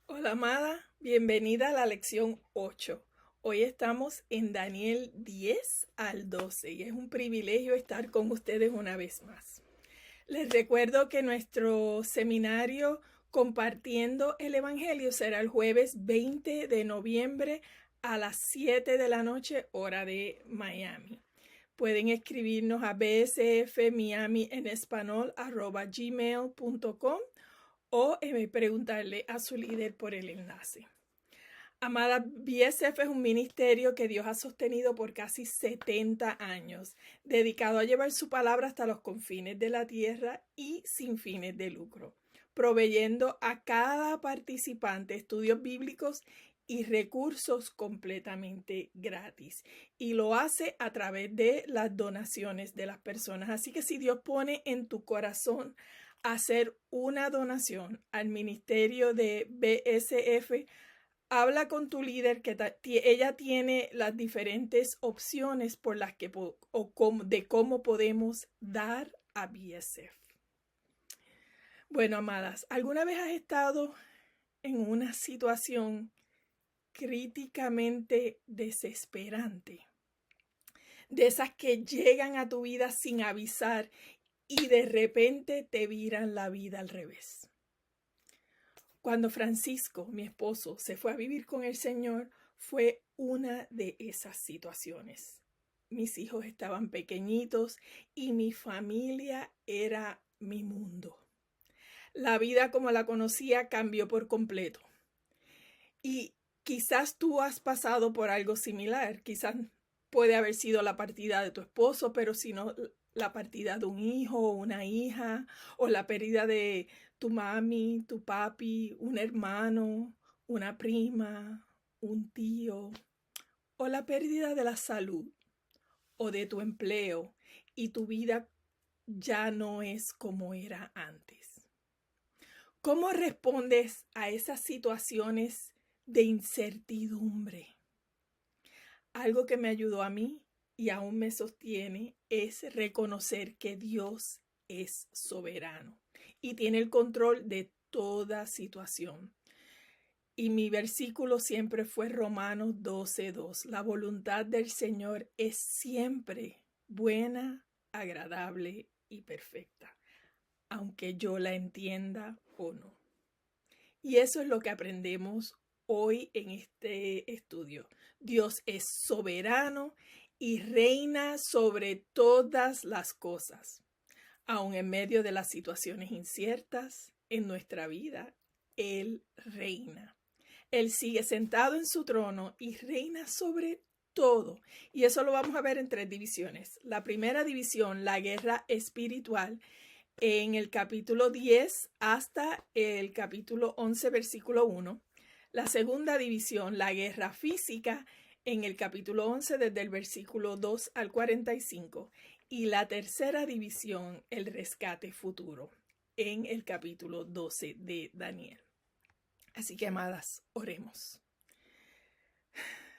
Hola amada, bienvenida a la lección 8. Hoy estamos en Daniel 10 al 12 y es un privilegio estar con ustedes una vez más. Les recuerdo que nuestro seminario Compartiendo el Evangelio será el jueves 20 de noviembre a las 7 de la noche, hora de Miami. Pueden escribirnos a bsfmiamispañol@gmail.com o preguntarle a su líder por el enlace. Amada, BSF es un ministerio que Dios ha sostenido por casi 70 años, dedicado a llevar su palabra hasta los confines de la tierra y sin fines de lucro, proveyendo a cada participante estudios bíblicos y recursos completamente gratis. Y lo hace a través de las donaciones de las personas. Así que si Dios pone en tu corazón hacer una donación al ministerio de BSF, habla con tu líder que ella tiene las diferentes opciones por las que de cómo podemos dar a BSF. Bueno, amadas, ¿alguna vez has estado en una situación críticamente desesperante? De esas que llegan a tu vida sin avisar y de repente te viran la vida al revés. Cuando Francisco, mi esposo, se fue a vivir con el Señor, fue una de esas situaciones. Mis hijos estaban pequeñitos y mi familia era mi mundo. La vida como la conocía cambió por completo. Y quizás tú has pasado por algo similar. Quizás puede haber sido la partida de tu esposo, pero si no, la partida de un hijo o una hija, o la pérdida de tu mami, tu papi, un hermano, una prima, un tío, o la pérdida de la salud o de tu empleo y tu vida ya no es como era antes. ¿Cómo respondes a esas situaciones de incertidumbre? Algo que me ayudó a mí y aún me sostiene es reconocer que Dios es soberano y tiene el control de toda situación. Y mi versículo siempre fue Romanos 12:2. La voluntad del Señor es siempre buena, agradable y perfecta, aunque yo la entienda o no. Y eso es lo que aprendemos hoy en este estudio. Dios es soberano y reina sobre todas las cosas. Aun en medio de las situaciones inciertas en nuestra vida, Él reina. Él sigue sentado en su trono y reina sobre todo. Y eso lo vamos a ver en 3 divisiones. La primera división, la guerra espiritual, en el capítulo 10 hasta el capítulo 11, versículo 1. La segunda división, la guerra física, en el capítulo 11, desde el versículo 2 al 45. Y la tercera división, el rescate futuro, en el capítulo 12 de Daniel. Así que, amadas, oremos.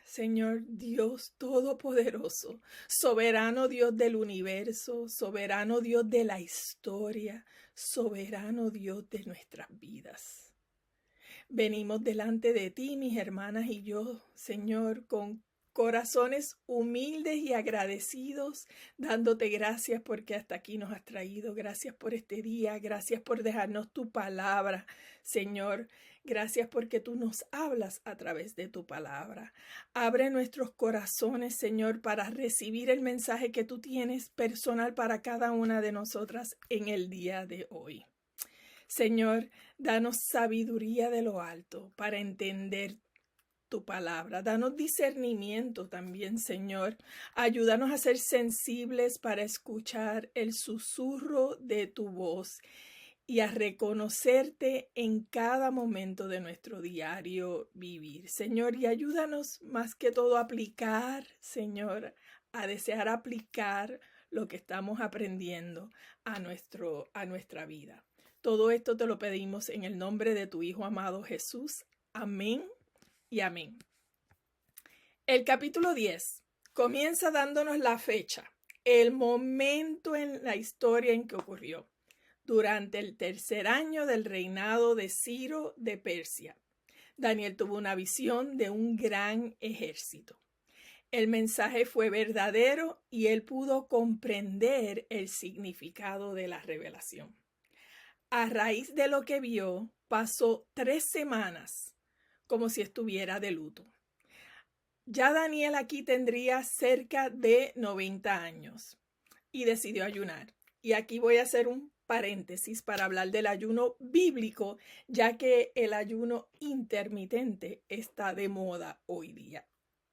Señor Dios Todopoderoso, soberano Dios del universo, soberano Dios de la historia, soberano Dios de nuestras vidas. Venimos delante de ti, mis hermanas y yo, Señor, con corazones humildes y agradecidos, dándote gracias porque hasta aquí nos has traído. Gracias por este día, gracias por dejarnos tu palabra, Señor. Gracias porque tú nos hablas a través de tu palabra. Abre nuestros corazones, Señor, para recibir el mensaje que tú tienes personal para cada una de nosotras en el día de hoy. Señor, danos sabiduría de lo alto para entender tu palabra. Danos discernimiento también, Señor. Ayúdanos a ser sensibles para escuchar el susurro de tu voz y a reconocerte en cada momento de nuestro diario vivir. Señor, y ayúdanos más que todo a aplicar, Señor, a desear aplicar lo que estamos aprendiendo a nuestra vida. Todo esto te lo pedimos en el nombre de tu Hijo amado Jesús. Amén y amén. El capítulo 10 comienza dándonos la fecha, el momento en la historia en que ocurrió. Durante el tercer año del reinado de Ciro de Persia. Daniel tuvo una visión de un gran ejército. El mensaje fue verdadero y él pudo comprender el significado de la revelación. A raíz de lo que vio, pasó 3 semanas como si estuviera de luto. Ya Daniel aquí tendría cerca de 90 años y decidió ayunar. Y aquí voy a hacer un paréntesis para hablar del ayuno bíblico, ya que el ayuno intermitente está de moda hoy día.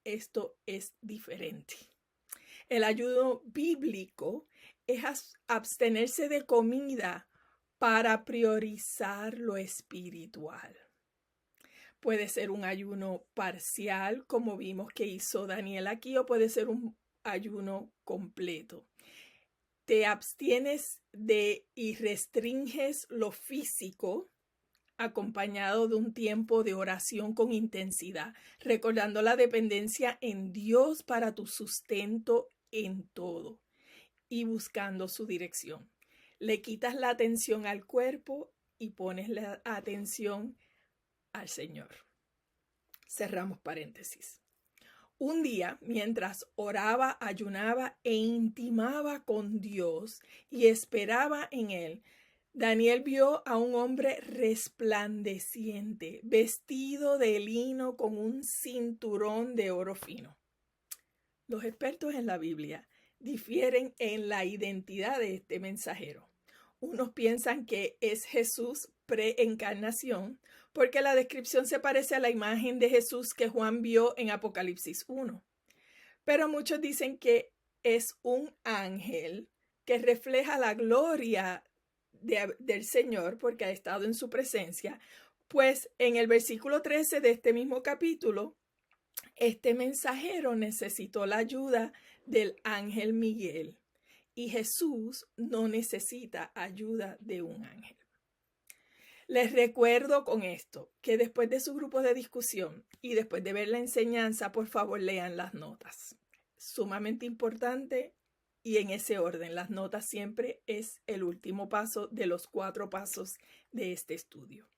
Esto es diferente. El ayuno bíblico es abstenerse de comida para priorizar lo espiritual. Puede ser un ayuno parcial, como vimos que hizo Daniel aquí, o puede ser un ayuno completo. Te abstienes de y restringes lo físico, acompañado de un tiempo de oración con intensidad, recordando la dependencia en Dios para tu sustento en todo y buscando su dirección. Le quitas la atención al cuerpo y pones la atención al Señor. Cerramos paréntesis. Un día, mientras oraba, ayunaba e intimaba con Dios y esperaba en Él, Daniel vio a un hombre resplandeciente, vestido de lino con un cinturón de oro fino. Los expertos en la Biblia difieren en la identidad de este mensajero. Unos piensan que es Jesús preencarnación, porque la descripción se parece a la imagen de Jesús que Juan vio en Apocalipsis 1. Pero muchos dicen que es un ángel que refleja la gloria del Señor porque ha estado en su presencia, pues en el versículo 13 de este mismo capítulo, este mensajero necesitó la ayuda del ángel Miguel y Jesús no necesita ayuda de un ángel. Les recuerdo con esto que después de su grupo de discusión y después de ver la enseñanza, por favor lean las notas. Sumamente importante y en ese orden. Las notas siempre es el último paso de los 4 pasos de este estudio.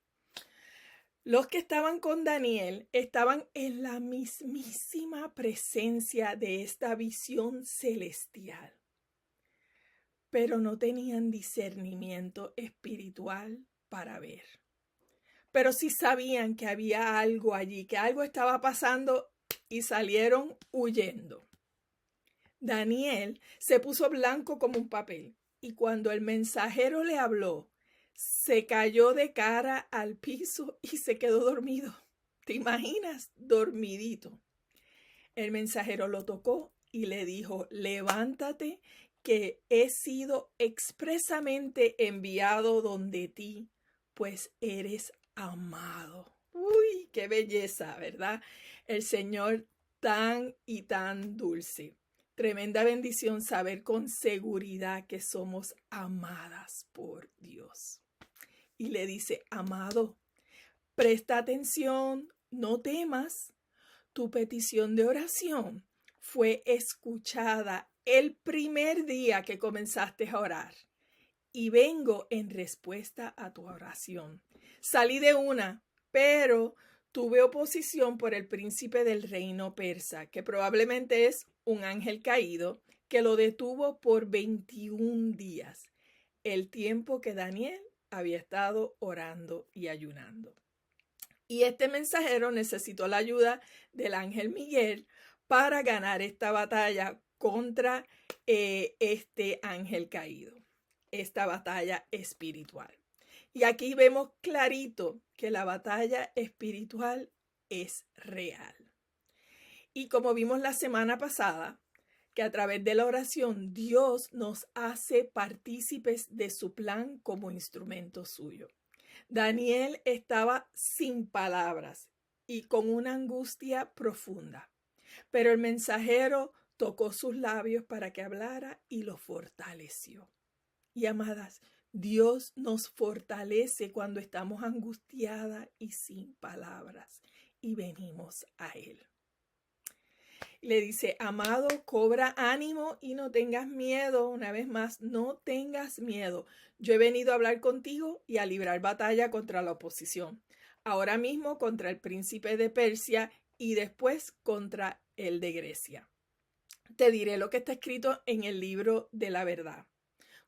Los que estaban con Daniel estaban en la mismísima presencia de esta visión celestial, pero no tenían discernimiento espiritual para ver. Pero sí sabían que había algo allí, que algo estaba pasando y salieron huyendo. Daniel se puso blanco como un papel y cuando el mensajero le habló, se cayó de cara al piso y se quedó dormido. ¿Te imaginas? Dormidito. El mensajero lo tocó y le dijo, levántate, que he sido expresamente enviado donde ti, pues eres amado. Uy, qué belleza, ¿verdad? El Señor tan y tan dulce. Tremenda bendición saber con seguridad que somos amadas por Dios. Y le dice, amado, presta atención, no temas. Tu petición de oración fue escuchada el primer día que comenzaste a orar. Y vengo en respuesta a tu oración. Salí de una, pero tuve oposición por el príncipe del reino persa, que probablemente es un ángel caído, que lo detuvo por 21 días, el tiempo que Daniel había estado orando y ayunando. Y este mensajero necesitó la ayuda del ángel Miguel para ganar esta batalla contra este ángel caído, esta batalla espiritual. Y aquí vemos clarito que la batalla espiritual es real. Y como vimos la semana pasada, que a través de la oración Dios nos hace partícipes de su plan como instrumento suyo. Daniel estaba sin palabras y con una angustia profunda, pero el mensajero tocó sus labios para que hablara y lo fortaleció. Y amadas, Dios nos fortalece cuando estamos angustiadas y sin palabras y venimos a Él. Le dice, amado, cobra ánimo y no tengas miedo. Una vez más, no tengas miedo. Yo he venido a hablar contigo y a librar batalla contra la oposición. ahora mismo contra el príncipe de Persia y después contra el de Grecia. Te diré lo que está escrito en el libro de la verdad.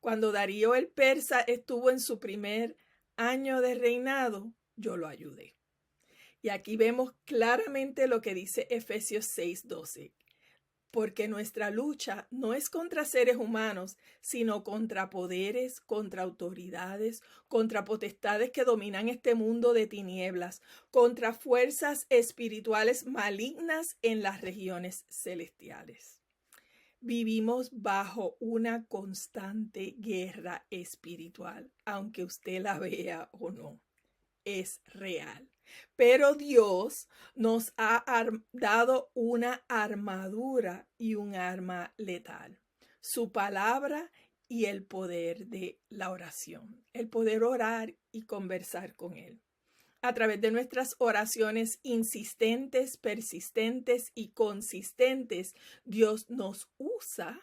Cuando Darío el persa estuvo en su primer año de reinado, yo lo ayudé. Y aquí vemos claramente lo que dice Efesios 6:12. Porque nuestra lucha no es contra seres humanos, sino contra poderes, contra autoridades, contra potestades que dominan este mundo de tinieblas, contra fuerzas espirituales malignas en las regiones celestiales. Vivimos bajo una constante guerra espiritual, aunque usted la vea o no, es real. Pero Dios nos ha dado una armadura y un arma letal. Su palabra y el poder de la oración. El poder orar y conversar con Él. A través de nuestras oraciones insistentes, persistentes y consistentes, Dios nos usa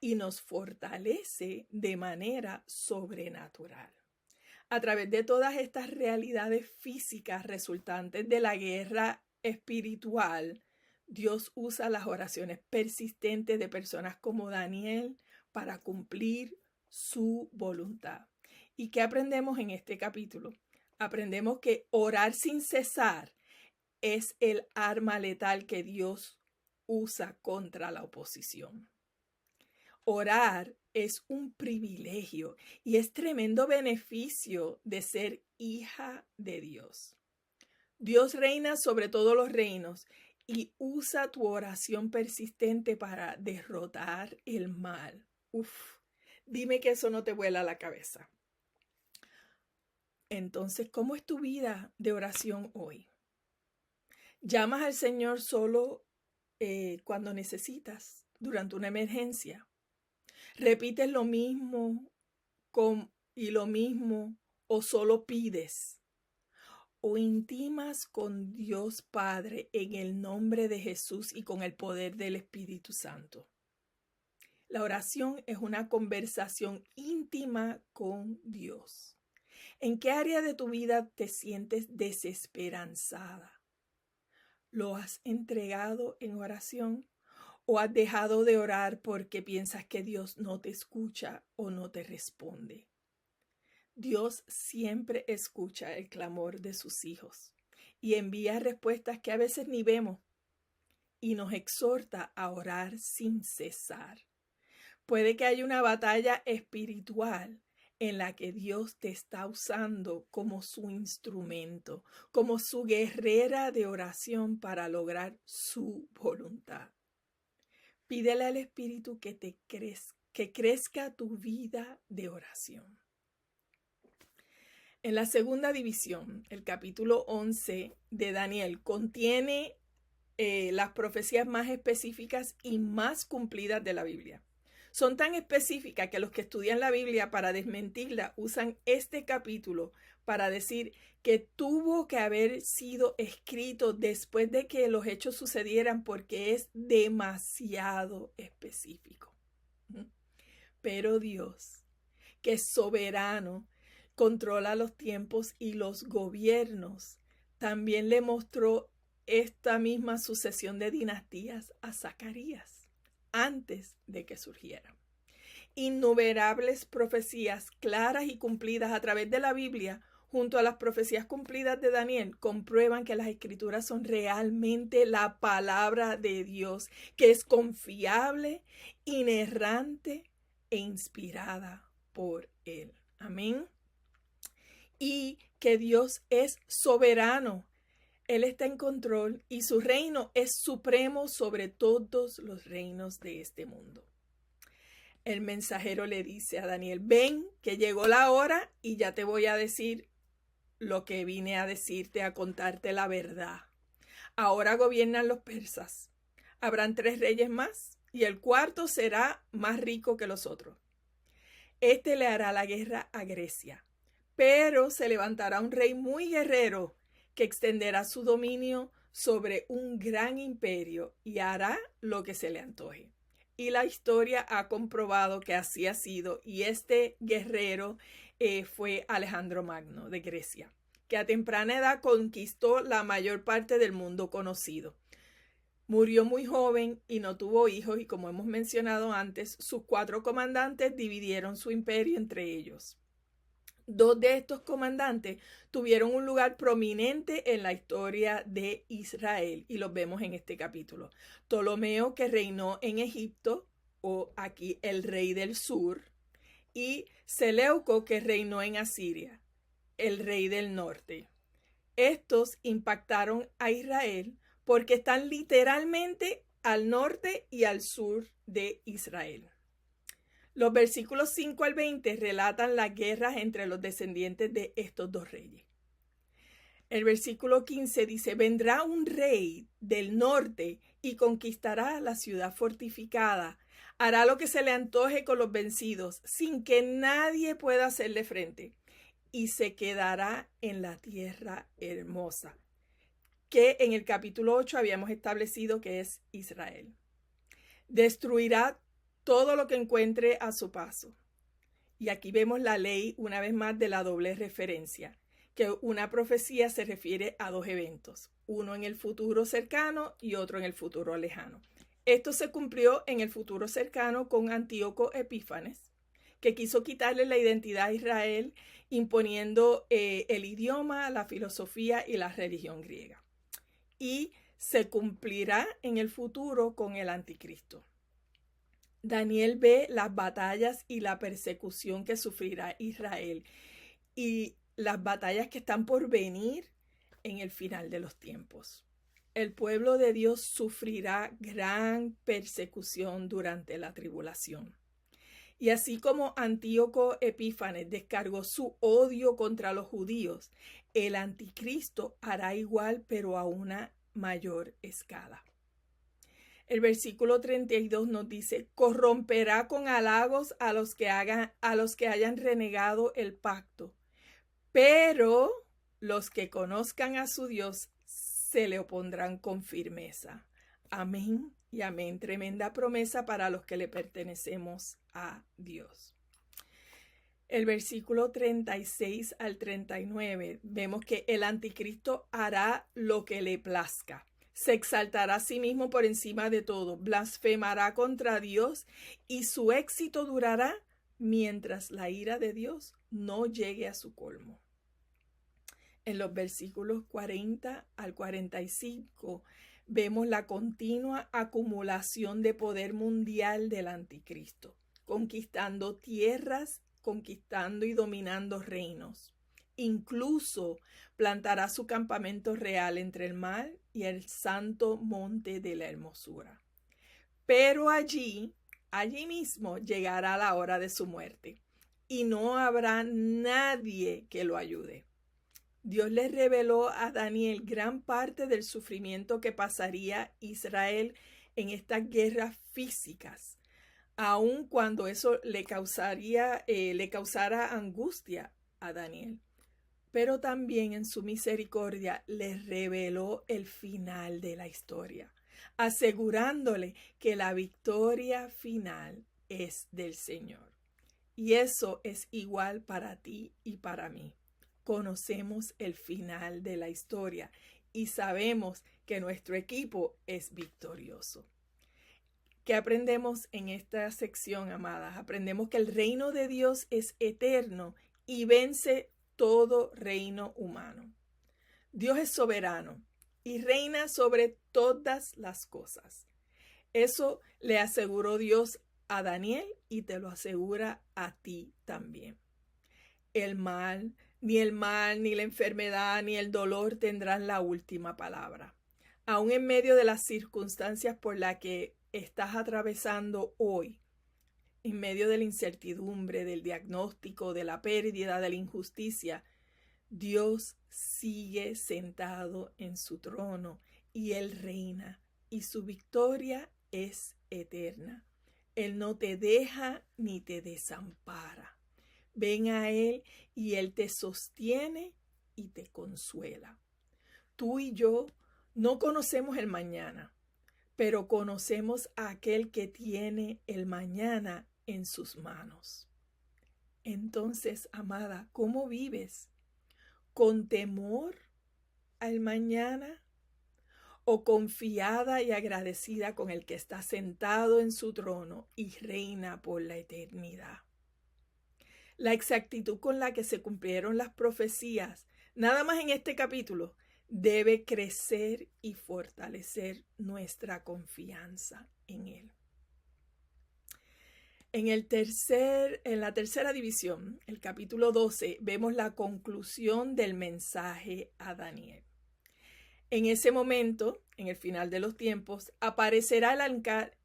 y nos fortalece de manera sobrenatural. A través de todas estas realidades físicas resultantes de la guerra espiritual, Dios usa las oraciones persistentes de personas como Daniel para cumplir su voluntad. ¿Y qué aprendemos en este capítulo? Aprendemos que orar sin cesar es el arma letal que Dios usa contra la oposición. Orar es un privilegio y es tremendo beneficio de ser hija de Dios. Dios reina sobre todos los reinos y usa tu oración persistente para derrotar el mal. Dime que eso no te vuela la cabeza. Entonces, ¿cómo es tu vida de oración hoy? ¿Llamas al Señor solo cuando necesitas, durante una emergencia? ¿Repites lo mismo y lo mismo o solo pides? ¿O intimas con Dios Padre en el nombre de Jesús y con el poder del Espíritu Santo? La oración es una conversación íntima con Dios. ¿En qué área de tu vida te sientes desesperanzada? ¿Lo has entregado en oración? ¿O has dejado de orar porque piensas que Dios no te escucha o no te responde? Dios siempre escucha el clamor de sus hijos y envía respuestas que a veces ni vemos y nos exhorta a orar sin cesar. Puede que haya una batalla espiritual en la que Dios te está usando como su instrumento, como su guerrera de oración para lograr su voluntad. Pídele al Espíritu que crezca tu vida de oración. En la segunda división, el capítulo 11 de Daniel contiene las profecías más específicas y más cumplidas de la Biblia. Son tan específicas que los que estudian la Biblia para desmentirla usan este capítulo para decir que tuvo que haber sido escrito después de que los hechos sucedieran porque es demasiado específico. Pero Dios, que es soberano, controla los tiempos y los gobiernos, también le mostró esta misma sucesión de dinastías a Zacarías antes de que surgiera. Innumerables profecías claras y cumplidas a través de la Biblia, junto a las profecías cumplidas de Daniel, comprueban que las escrituras son realmente la palabra de Dios, que es confiable, inerrante e inspirada por Él. Amén. Y que Dios es soberano. Él está en control y su reino es supremo sobre todos los reinos de este mundo. El mensajero le dice a Daniel, ven que llegó la hora y ya te voy a decir lo que vine a decirte, a contarte la verdad. Ahora gobiernan los persas. Habrán 3 reyes más y el cuarto será más rico que los otros. Este le hará la guerra a Grecia, pero se levantará un rey muy guerrero que extenderá su dominio sobre un gran imperio y hará lo que se le antoje. Y la historia ha comprobado que así ha sido, y este guerrero fue Alejandro Magno de Grecia, que a temprana edad conquistó la mayor parte del mundo conocido. Murió muy joven y no tuvo hijos, y como hemos mencionado antes, sus 4 comandantes dividieron su imperio entre ellos. 2 de estos comandantes tuvieron un lugar prominente en la historia de Israel y los vemos en este capítulo. Ptolomeo, que reinó en Egipto, o aquí el rey del sur, y Seleuco, que reinó en Asiria, el rey del norte. Estos impactaron a Israel porque están literalmente al norte y al sur de Israel. Los versículos 5 al 20 relatan las guerras entre los descendientes de estos 2 reyes. El versículo 15 dice: vendrá un rey del norte y conquistará la ciudad fortificada. Hará lo que se le antoje con los vencidos, sin que nadie pueda hacerle frente, y se quedará en la tierra hermosa, que en el capítulo 8 habíamos establecido que es Israel. Destruirá todo lo que encuentre a su paso. Y aquí vemos la ley una vez más de la doble referencia, que una profecía se refiere a 2 eventos, uno en el futuro cercano y otro en el futuro lejano. Esto se cumplió en el futuro cercano con Antíoco Epífanes, que quiso quitarle la identidad a Israel imponiendo el idioma, la filosofía y la religión griega. Y se cumplirá en el futuro con el anticristo. Daniel ve las batallas y la persecución que sufrirá Israel y las batallas que están por venir en el final de los tiempos. El pueblo de Dios sufrirá gran persecución durante la tribulación. Y así como Antíoco Epífanes descargó su odio contra los judíos, el anticristo hará igual, pero a una mayor escala. El versículo 32 nos dice: corromperá con halagos a los que hayan renegado el pacto, pero los que conozcan a su Dios se le opondrán con firmeza. Amén y amén. Tremenda promesa para los que le pertenecemos a Dios. El versículo 36 al 39 vemos que el anticristo hará lo que le plazca. Se exaltará a sí mismo por encima de todo, blasfemará contra Dios y su éxito durará mientras la ira de Dios no llegue a su colmo. En los versículos 40 al 45 vemos la continua acumulación de poder mundial del anticristo, conquistando tierras, conquistando y dominando reinos. Incluso plantará su campamento real entre el mar y el santo monte de la hermosura. Pero allí mismo llegará la hora de su muerte y no habrá nadie que lo ayude. Dios le reveló a Daniel gran parte del sufrimiento que pasaría Israel en estas guerras físicas, aun cuando eso le causara angustia a Daniel. Pero también en su misericordia le reveló el final de la historia, asegurándole que la victoria final es del Señor. Y eso es igual para ti y para mí. Conocemos el final de la historia y sabemos que nuestro equipo es victorioso. ¿Qué aprendemos en esta sección, amadas? Aprendemos que el reino de Dios es eterno y vence todo reino humano. Dios es soberano y reina sobre todas las cosas. Eso le aseguró Dios a Daniel y te lo asegura a ti también. Ni el mal, ni la enfermedad, ni el dolor tendrán la última palabra. Aún en medio de las circunstancias por las que estás atravesando hoy, en medio de la incertidumbre, del diagnóstico, de la pérdida, de la injusticia, Dios sigue sentado en su trono y Él reina y su victoria es eterna. Él no te deja ni te desampara. Ven a Él y Él te sostiene y te consuela. Tú y yo no conocemos el mañana, pero conocemos a aquel que tiene el mañana en sus manos. Entonces, amada, ¿cómo vives? con temor al mañana o confiada y agradecida con el que está sentado en su trono y reina por la eternidad? La exactitud con la que se cumplieron las profecías, nada más en este capítulo, debe crecer y fortalecer nuestra confianza en Él. En la tercera división, el capítulo 12, vemos la conclusión del mensaje a Daniel. En ese momento, en el final de los tiempos, aparecerá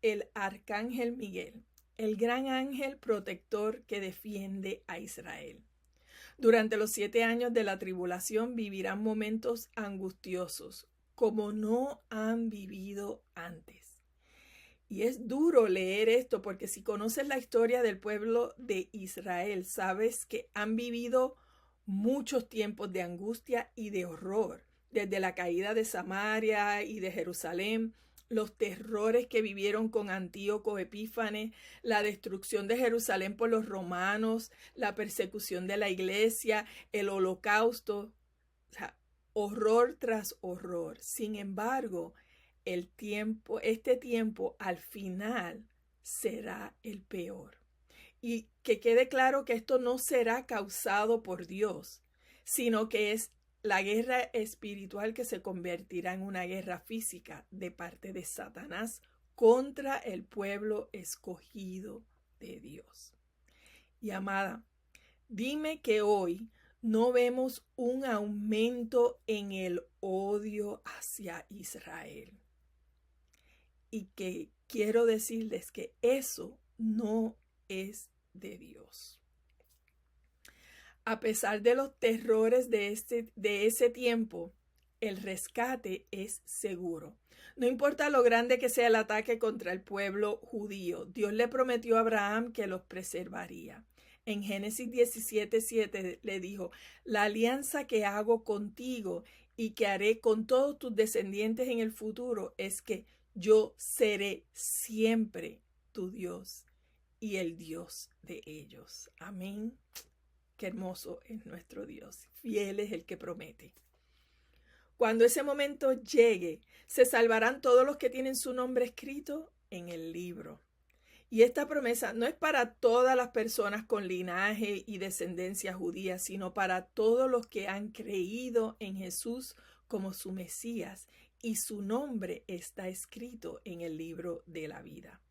el arcángel Miguel, el gran ángel protector que defiende a Israel. Durante los 7 años de la tribulación vivirán momentos angustiosos, como no han vivido antes. Y es duro leer esto porque si conoces la historia del pueblo de Israel, sabes que han vivido muchos tiempos de angustia y de horror, desde la caída de Samaria y de Jerusalén, los terrores que vivieron con Antíoco Epífanes, la destrucción de Jerusalén por los romanos, la persecución de la iglesia, el holocausto, o sea, horror tras horror. Sin embargo, este tiempo al final será el peor. Y que quede claro que esto no será causado por Dios, sino que es la guerra espiritual que se convertirá en una guerra física de parte de Satanás contra el pueblo escogido de Dios. Y amada, dime que hoy no vemos un aumento en el odio hacia Israel. Y que quiero decirles que eso no es de Dios. A pesar de los terrores de ese tiempo, el rescate es seguro. No importa lo grande que sea el ataque contra el pueblo judío, Dios le prometió a Abraham que los preservaría. En Génesis 17:7 le dijo: la alianza que hago contigo y que haré con todos tus descendientes en el futuro es que yo seré siempre tu Dios y el Dios de ellos. Amén. Qué hermoso es nuestro Dios. Fiel es el que promete. Cuando ese momento llegue, se salvarán todos los que tienen su nombre escrito en el libro. Y esta promesa no es para todas las personas con linaje y descendencia judía, sino para todos los que han creído en Jesús como su Mesías, y su nombre está escrito en el libro de la vida.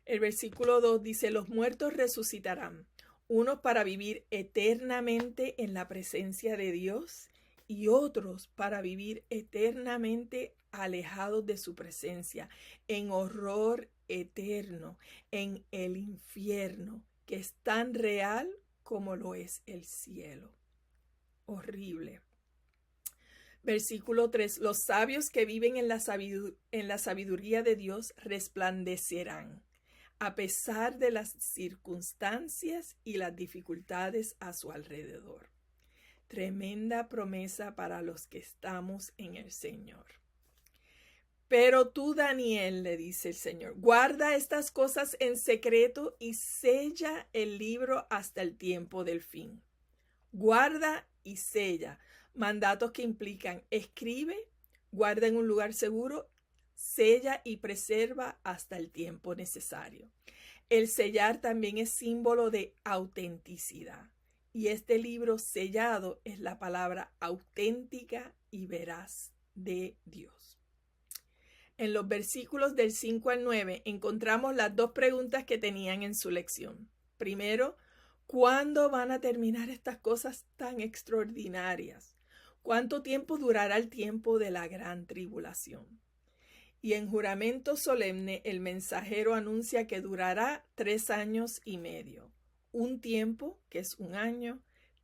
El versículo 2 dice: los muertos resucitarán, unos para vivir eternamente en la presencia de Dios y otros para vivir eternamente alejados de su presencia, en horror eterno, en el infierno, que es tan real como lo es el cielo. Horrible. Versículo 3. Los sabios que viven en la sabiduría de Dios resplandecerán, a pesar de las circunstancias y las dificultades a su alrededor. Tremenda promesa para los que estamos en el Señor. Pero tú, Daniel, le dice el Señor, guarda estas cosas en secreto y sella el libro hasta el tiempo del fin. Guarda y sella. Mandatos que implican escribe, guarda en un lugar seguro, sella y preserva hasta el tiempo necesario. El sellar también es símbolo de autenticidad. Y este libro sellado es la palabra auténtica y veraz de Dios. En los versículos del 5 al 9 encontramos las dos preguntas que tenían en su lección. Primero, ¿cuándo van a terminar estas cosas tan extraordinarias? ¿Cuánto tiempo durará el tiempo de la gran tribulación? Y en juramento solemne el mensajero anuncia que durará 3 años y medio. Un tiempo, que es un año,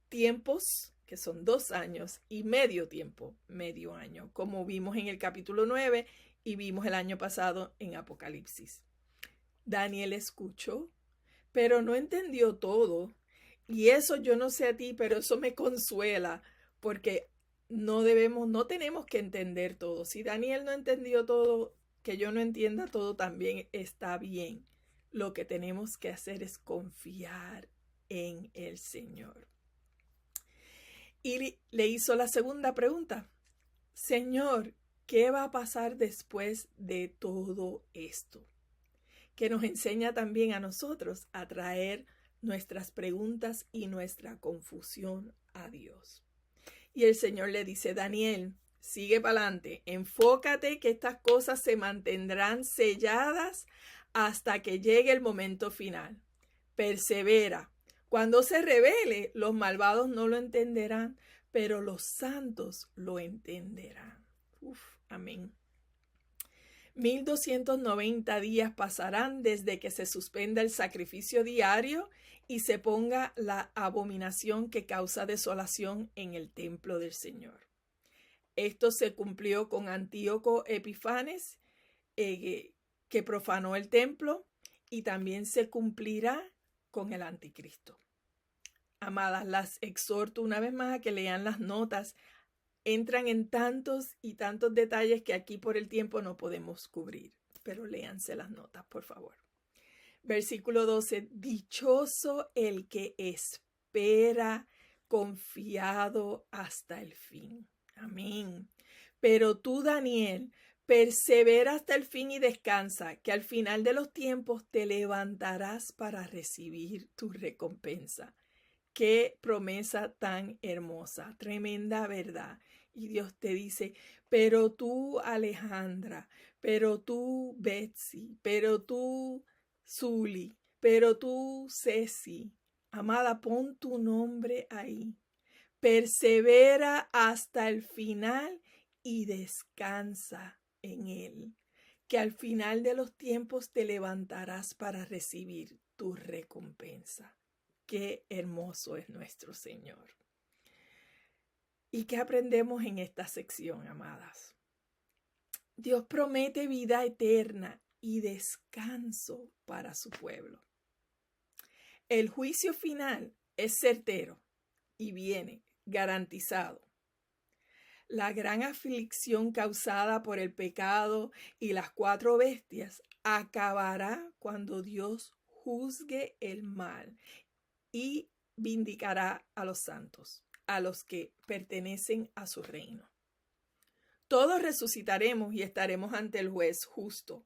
tiempos, que son 2 años, y medio tiempo, medio año, como vimos en el capítulo 9 y vimos el año pasado en Apocalipsis. Daniel escuchó, pero no entendió todo. Y eso, yo no sé a ti, pero eso me consuela, porque no tenemos que entender todo. Si Daniel no entendió todo, que yo no entienda todo también está bien. Lo que tenemos que hacer es confiar en el Señor. y le hizo la segunda pregunta: Señor, ¿qué va a pasar después de todo esto? Que nos enseña también a nosotros a traer nuestras preguntas y nuestra confusión a Dios. Y el Señor le dice: Daniel, sigue para adelante, enfócate que estas cosas se mantendrán selladas hasta que llegue el momento final. Persevera. Cuando se revele, los malvados no lo entenderán, pero los santos lo entenderán. Amén. 1290 días pasarán desde que se suspenda el sacrificio diario y se ponga la abominación que causa desolación en el templo del Señor. Esto se cumplió con Antíoco Epifanes, que profanó el templo, y también se cumplirá con el anticristo. Amadas, las exhorto una vez más a que lean las notas. Entran en tantos y tantos detalles que aquí por el tiempo no podemos cubrir, pero léanse las notas, por favor. Versículo 12, dichoso el que espera confiado hasta el fin. Amén. Pero tú, Daniel, persevera hasta el fin y descansa, que al final de los tiempos te levantarás para recibir tu recompensa. Qué promesa tan hermosa, tremenda verdad. Y Dios te dice: pero tú, Alejandra, pero tú, Betsy, pero tú, Zuli, pero tú, Ceci, amada, pon tu nombre ahí. Persevera hasta el final y descansa en él, que al final de los tiempos te levantarás para recibir tu recompensa. Qué hermoso es nuestro Señor. ¿Y qué aprendemos en esta sección, amadas? Dios promete vida eterna y descanso para su pueblo. El juicio final es certero y viene garantizado. La gran aflicción causada por el pecado y las 4 bestias acabará cuando Dios juzgue el mal y vindicará a los santos, a los que pertenecen a su reino. Todos resucitaremos y estaremos ante el juez justo.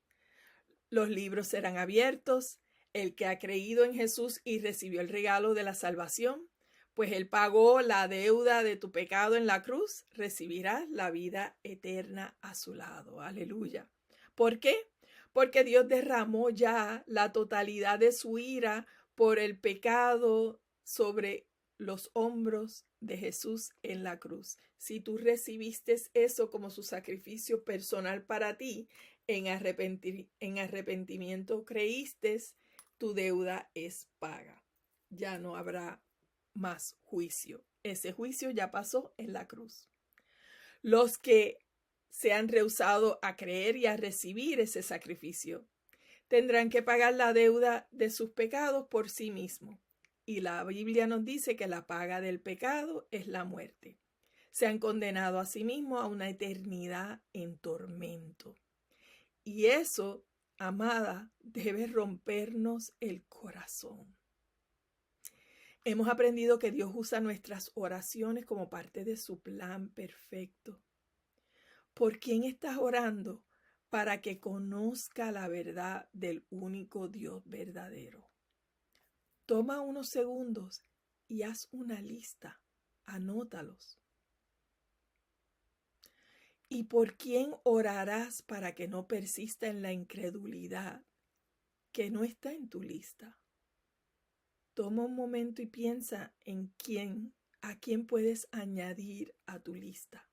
Los libros serán abiertos. El que ha creído en Jesús y recibió el regalo de la salvación, pues Él pagó la deuda de tu pecado en la cruz, recibirá la vida eterna a su lado. Aleluya. ¿Por qué? Porque Dios derramó ya la totalidad de su ira por el pecado sobre los hombros de Jesús en la cruz. Si tú recibiste eso como su sacrificio personal para ti, en arrepentimiento creíste, tu deuda es paga. Ya no habrá más juicio. Ese juicio ya pasó en la cruz. Los que se han rehusado a creer y a recibir ese sacrificio tendrán que pagar la deuda de sus pecados por sí mismos. Y la Biblia nos dice que la paga del pecado es la muerte. Se han condenado a sí mismos a una eternidad en tormento. Y eso, amada, debe rompernos el corazón. Hemos aprendido que Dios usa nuestras oraciones como parte de su plan perfecto. ¿Por quién estás orando? Para que conozca la verdad del único Dios verdadero. Toma unos segundos y haz una lista. Anótalos. ¿Y por quién orarás para que no persista en la incredulidad que no está en tu lista? Toma un momento y piensa en a quién puedes añadir a tu lista.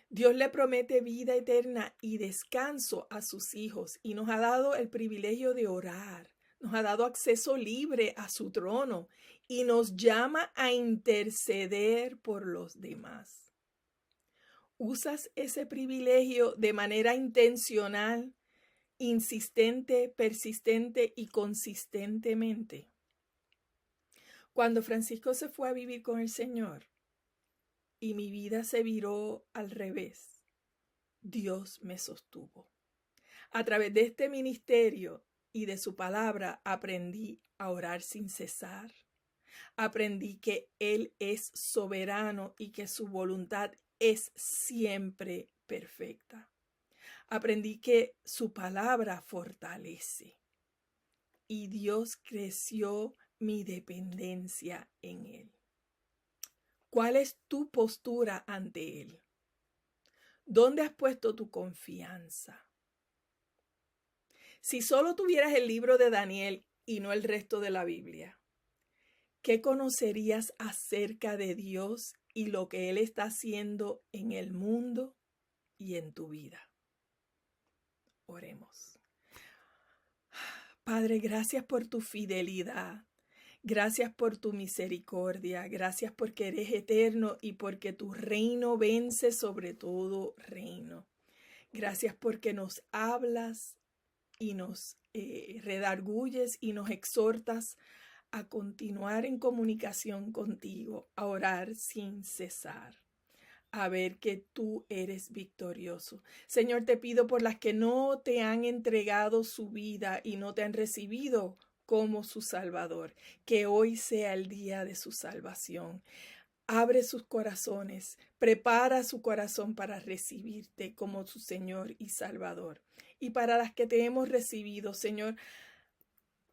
Dios le promete vida eterna y descanso a sus hijos y nos ha dado el privilegio de orar. Nos ha dado acceso libre a su trono y nos llama a interceder por los demás. ¿Usas ese privilegio de manera intencional, insistente, persistente y consistentemente? Cuando Francisco se fue a vivir con el Señor y mi vida se viró al revés, Dios me sostuvo. A través de este ministerio y de su palabra aprendí a orar sin cesar, Aprendí que Él es soberano y que su voluntad es siempre perfecta. Aprendí que su palabra fortalece y Dios creció mi dependencia en Él. ¿Cuál es tu postura ante Él? ¿Dónde has puesto tu confianza? Si solo tuvieras el libro de Daniel y no el resto de la Biblia, ¿qué conocerías acerca de Dios y lo que Él está haciendo en el mundo y en tu vida? Oremos. Padre, gracias por tu fidelidad. Gracias por tu misericordia. Gracias porque eres eterno y porque tu reino vence sobre todo reino. Gracias porque nos hablas y nos redarguyes y nos exhortas a continuar en comunicación contigo, a orar sin cesar, a ver que tú eres victorioso. Señor, te pido por las que no te han entregado su vida y no te han recibido como su Salvador, que hoy sea el día de su salvación. Abre sus corazones, prepara su corazón para recibirte como su Señor y Salvador. Y para las que te hemos recibido, Señor,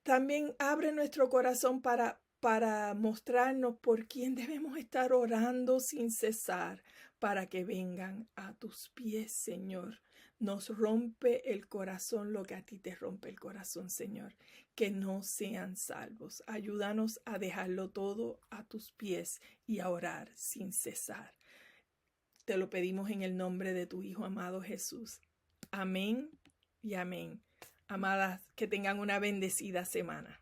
también abre nuestro corazón para mostrarnos por quién debemos estar orando sin cesar, para que vengan a tus pies, Señor. Nos rompe el corazón lo que a ti te rompe el corazón, Señor, que no sean salvos. Ayúdanos a dejarlo todo a tus pies y a orar sin cesar. Te lo pedimos en el nombre de tu Hijo amado Jesús. Amén y amén. Amadas, que tengan una bendecida semana.